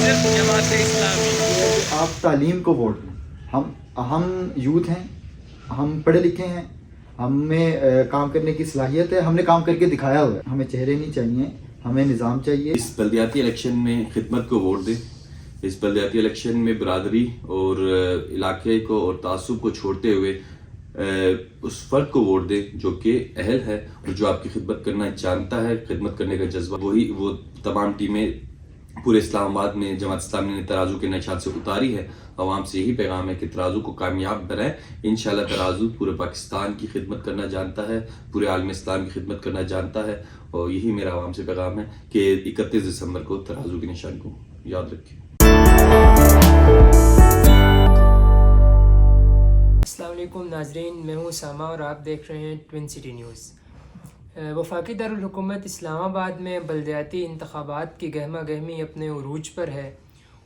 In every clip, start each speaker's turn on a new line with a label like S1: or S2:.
S1: صرف جماعت اسلامی.
S2: آپ تعلیم کو ووٹ دیں. ہم یوتھ ہیں, ہم پڑھے لکھے ہیں, ہم میں کام کرنے کی صلاحیت ہے, ہم نے کام کر کے دکھایا ہوا ہے. ہمیں چہرے نہیں چاہیے, ہمیں نظام چاہیے.
S3: اس بلدیاتی الیکشن میں خدمت کو ووٹ دیں. اس بلدیاتی الیکشن میں برادری اور علاقے کو اور تعصب کو چھوڑتے ہوئے اس فرد کو ووٹ دیں جو کہ اہل ہے اور جو آپ کی خدمت کرنا جانتا ہے. خدمت کرنے کا جذبہ وہ تمام ٹیمیں پورے اسلام آباد میں جماعت اسلامی نے ترازو کے نشان سے اتاری ہے. عوام سے یہی پیغام ہے کہ ترازو کو کامیاب بنائیں. انشاءاللہ ترازو پورے پاکستان کی خدمت کرنا جانتا ہے, پورے عالم اسلام کی خدمت کرنا جانتا ہے, اور یہی میرا عوام سے پیغام ہے کہ 31 دسمبر کو ترازو کے نشان کو یاد رکھیں.
S4: السلام علیکم ناظرین, میں ہوں اسامہ اور آپ دیکھ رہے ہیں ٹوین سٹی نیوز. وفاقی دارالحکومت اسلام آباد میں بلدیاتی انتخابات کی گہما گہمی اپنے عروج پر ہے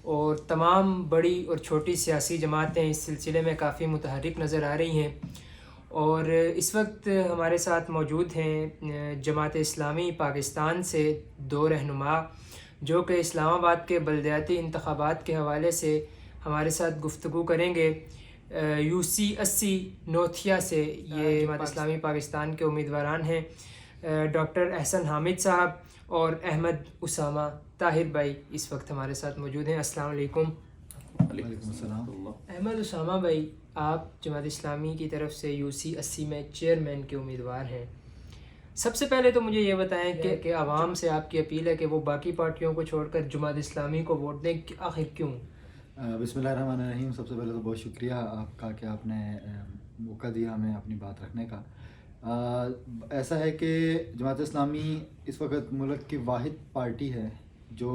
S4: اور تمام بڑی اور چھوٹی سیاسی جماعتیں اس سلسلے میں کافی متحرک نظر آ رہی ہیں. اور اس وقت ہمارے ساتھ موجود ہیں جماعت اسلامی پاکستان سے 2 رہنما جو کہ اسلام آباد کے بلدیاتی انتخابات کے حوالے سے ہمارے ساتھ گفتگو کریں گے. UC 80 نوتھیا سے یہ جماعت اسلامی پاکستان کے امیدواران ہیں, ڈاکٹر احسن حامد صاحب اور احمد اسامہ طاہر بھائی اس وقت ہمارے ساتھ موجود ہیں. السلام علیکم.
S2: وعلیکم السلام.
S4: احمد اسامہ بھائی, آپ جماعت اسلامی کی طرف سے UC 80 میں چیئرمین کے امیدوار ہیں. سب سے پہلے تو مجھے یہ بتائیں کہ عوام سے آپ کی اپیل ہے کہ وہ باقی پارٹیوں کو چھوڑ کر جماعت اسلامی کو ووٹ دیں, آخر کیوں؟
S2: بسم اللہ الرحمن الرحیم. سب سے پہلے تو بہت شکریہ آپ کا کہ آپ نے موقع دیا ہمیں اپنی بات رکھنے کا. ایسا ہے کہ جماعت اسلامی اس وقت ملک کی واحد پارٹی ہے جو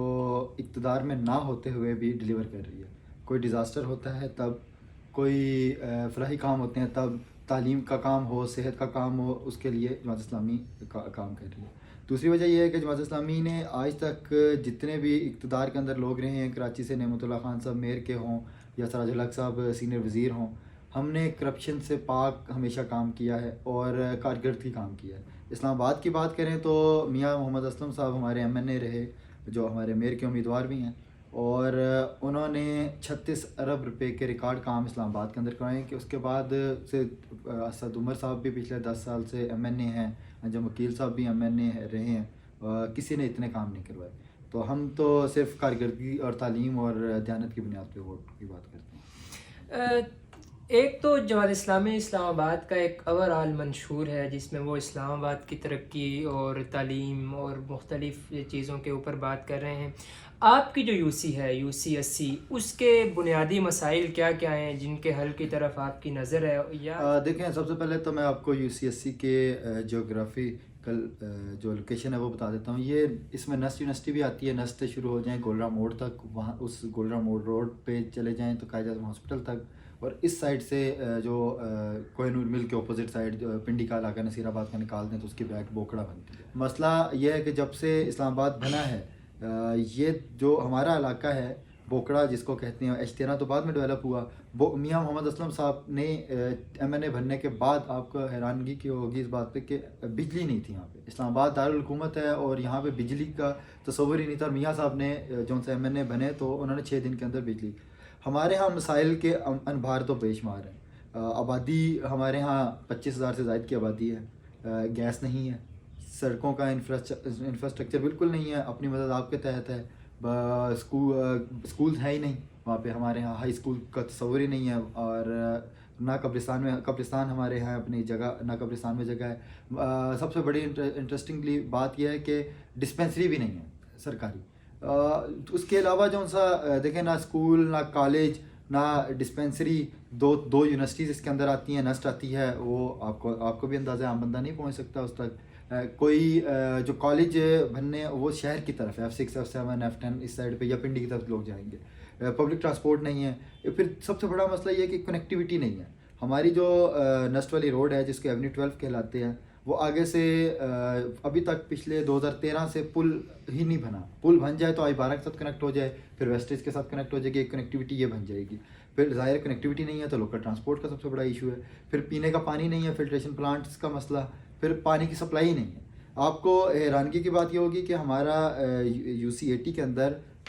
S2: اقتدار میں نہ ہوتے ہوئے بھی ڈیلیور کر رہی ہے. کوئی ڈیزاسٹر ہوتا ہے تب, کوئی فلاحی کام ہوتے ہیں تب, تعلیم کا کام ہو, صحت کا کام ہو, اس کے لیے جماعت اسلامی کام کر رہی ہے. دوسری وجہ یہ ہے کہ جماعت اسلامی نے آج تک جتنے بھی اقتدار کے اندر لوگ رہے ہیں, کراچی سے نعمت اللہ خان صاحب میئر کے ہوں یا سراج الحق صاحب سینئر وزیر ہوں, ہم نے کرپشن سے پاک ہمیشہ کام کیا ہے اور کارکردگی کام کیا ہے. اسلام آباد کی بات کریں تو میاں محمد اسلم صاحب ہمارے MNA رہے جو ہمارے میئر کے امیدوار بھی ہیں, اور انہوں نے 36 ارب روپے کے ریکارڈ کام اسلام آباد کے اندر کرائے. کہ اس کے بعد سے اسد عمر صاحب بھی پچھلے 10 سال سے MNA ہیں, انجم وکیل صاحب بھی MNA رہے ہیں, کسی نے اتنے کام نہیں کروائے. تو ہم تو صرف کارکردگی اور تعلیم اور دیانت کی بنیاد پہ ووٹ کی بات کرتے ہیں.
S4: ایک تو جماعت اسلامی اسلام آباد کا ایک اوورآل منشور ہے جس میں وہ اسلام آباد کی ترقی اور تعلیم اور مختلف چیزوں کے اوپر بات کر رہے ہیں. آپ کی جو UC ہے UC 80, اس کے بنیادی مسائل کیا کیا ہیں جن کے حل کی طرف آپ کی نظر ہے؟ یا
S2: دیکھیں, سب سے پہلے تو میں آپ کو UC 80 کے جیوگرافیکل جو لوکیشن ہے وہ بتا دیتا ہوں. یہ اس میں نسٹ یونیورسٹی بھی آتی ہے. نسٹ سے شروع ہو جائیں گولرا موڑ تک, وہاں اس گولرا موڑ روڈ پہ چلے جائیں تو قائد اعظم ہاسپٹل تک, اور اس سائڈ سے جو کوہ نور مل کے اپوزٹ سائڈ پنڈی کا علاقہ نصیر آباد کا نکال دیں تو اس کی بیک بوکڑا بنتی ہے. مسئلہ یہ ہے کہ جب سے اسلام آباد بنا ہے, یہ جو ہمارا علاقہ ہے بوکڑا جس کو کہتے ہیں, اجتیرا تو بعد میں ڈیولپ ہوا. میاں محمد اسلم صاحب نے MNA بننے کے بعد آپ کو حیرانگی کی ہوگی اس بات پہ کہ بجلی نہیں تھی یہاں پہ. اسلام آباد دارالحکومت ہے اور یہاں پہ بجلی کا تصور ہی نہیں تھا. میاں صاحب نے جو ان سے MNA بنے تو انہوں نے 6 دن کے اندر بجلی. ہمارے ہاں مسائل کے انبار تو بے شمار ہیں. آبادی ہمارے ہاں 25,000 سے زائد کی آبادی ہے. گیس نہیں ہے, سڑکوں کا انفراسٹرکچر بالکل نہیں ہے. اپنی مدد آپ کے تحت ہے. اسکول ہے ہی نہیں وہاں پہ. ہمارے ہاں ہائی اسکول کا تصور ہی نہیں ہے, اور نہ قبرستان ہمارے یہاں اپنی جگہ, نہ قبرستان میں جگہ ہے. سب سے بڑی انٹرسٹنگلی بات یہ ہے کہ ڈسپینسری بھی نہیں ہے سرکاری. اس کے علاوہ جو سا دیکھیں, نہ اسکول نہ کالج نہ ڈسپینسری, دو یونیورسٹیز اس کے اندر آتی ہیں. نسٹ آتی ہے, وہ آپ کو بھی اندازہ, عام بندہ نہیں پہنچ سکتا اس تک. کوئی جو کالج بننے وہ شہر کی طرف ہے, F6 F7 F10 اس سائڈ پہ, یا پنڈی کی طرف لوگ جائیں گے. پبلک ٹرانسپورٹ نہیں ہے. پھر سب سے بڑا مسئلہ یہ ہے کہ کنیکٹیوٹی نہیں ہے. ہماری جو نسٹ والی روڈ ہے جس کو ایونیو 12 کہلاتے ہیں, وہ آگے سے ابھی تک پچھلے 2013 سے پل ہی نہیں بنا. پل بن جائے تو I-12 کے ساتھ کنیکٹ ہو جائے, پھر ویسٹیج کے ساتھ کنیکٹ ہو جائے گی, ایک کنیکٹیوٹی یہ بن جائے گی. پھر ظاہر کنیکٹیوٹی نہیں ہے تو لوکل ٹرانسپورٹ کا سب سے بڑا ایشو ہے. پھر پینے کا پانی نہیں ہے, فلٹریشن پلانٹس کا مسئلہ, پھر پانی کی سپلائی نہیں ہے. آپ کو حیرانگی کی بات یہ ہوگی کہ ہمارا UC 80 کے اندر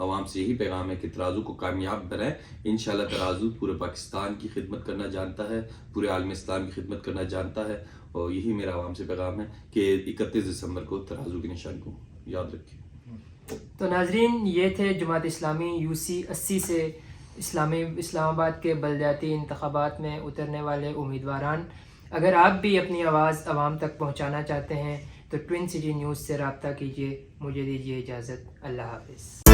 S3: عوام سے یہی پیغام ہے کہ ترازو کو کامیاب بنائیں. انشاءاللہ ترازو پورے پاکستان کی خدمت کرنا جانتا ہے, پورے عالم اسلام کی خدمت کرنا جانتا ہے, اور یہی میرا عوام سے پیغام ہے کہ 31 دسمبر کو ترازو کی نشانی کو یاد رکھیں.
S4: تو ناظرین, یہ تھے جماعت اسلامی UC 80 سے اسلام آباد کے بلدیاتی انتخابات میں اترنے والے امیدواران. اگر آپ بھی اپنی آواز عوام تک پہنچانا چاہتے ہیں تو ٹوین سٹی نیوز سے رابطہ کیجیے. مجھے دیجیے اجازت. اللہ حافظ.